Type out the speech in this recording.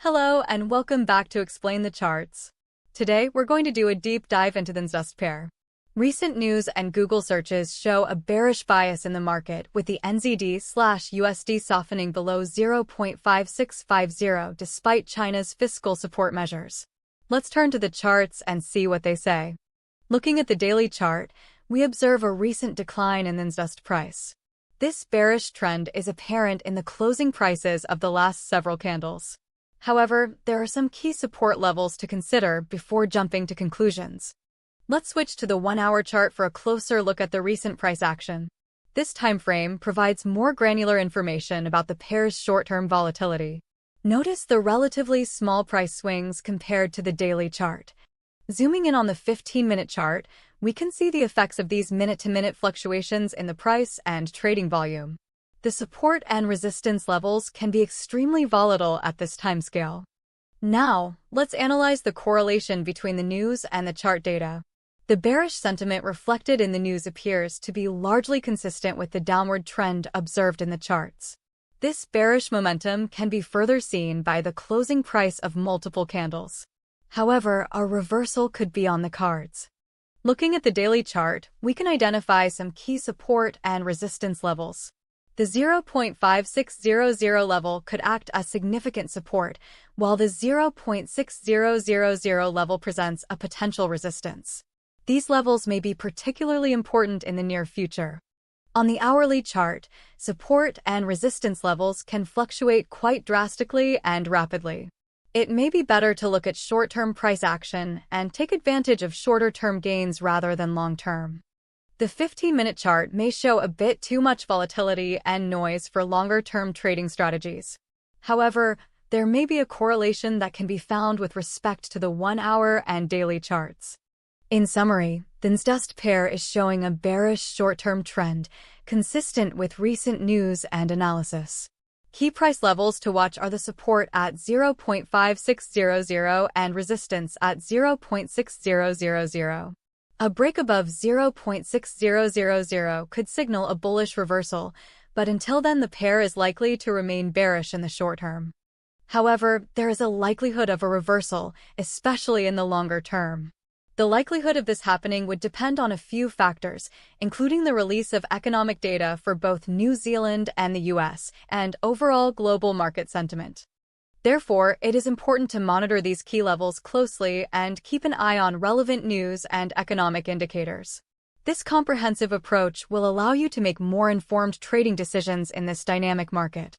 Hello and welcome back to Explain the Charts. Today, we're going to do a deep dive into the NZDUSD pair. Recent news and Google searches show a bearish bias in the market, with the NZD/USD softening below 0.5650 despite China's fiscal support measures. Let's turn to the charts and see what they say. Looking at the daily chart, we observe a recent decline in the NZDUSD price. This bearish trend is apparent in the closing prices of the last several candles. However, there are some key support levels to consider before jumping to conclusions. Let's switch to the 1-hour chart for a closer look at the recent price action. This time frame provides more granular information about the pair's short-term volatility. Notice the relatively small price swings compared to the daily chart. Zooming in on the 15-minute chart, we can see the effects of these minute-to-minute fluctuations in the price and trading volume. The support and resistance levels can be extremely volatile at this timescale. Now, let's analyze the correlation between the news and the chart data. The bearish sentiment reflected in the news appears to be largely consistent with the downward trend observed in the charts. This bearish momentum can be further seen by the closing price of multiple candles. However, a reversal could be on the cards. Looking at the daily chart, we can identify some key support and resistance levels. The 0.5600 level could act as significant support, while the 0.6000 level presents a potential resistance. These levels may be particularly important in the near future. On the hourly chart, support and resistance levels can fluctuate quite drastically and rapidly. It may be better to look at short-term price action and take advantage of shorter-term gains rather than long-term. The 15-minute chart may show a bit too much volatility and noise for longer-term trading strategies. However, there may be a correlation that can be found with respect to the 1-hour and daily charts. In summary, the NZDUSD pair is showing a bearish short-term trend, consistent with recent news and analysis. Key price levels to watch are the support at 0.5600 and resistance at 0.6000. A break above 0.6000 could signal a bullish reversal, but until then the pair is likely to remain bearish in the short term. However, there is a likelihood of a reversal, especially in the longer term. The likelihood of this happening would depend on a few factors, including the release of economic data for both New Zealand and the US, and overall global market sentiment. Therefore, it is important to monitor these key levels closely and keep an eye on relevant news and economic indicators. This comprehensive approach will allow you to make more informed trading decisions in this dynamic market.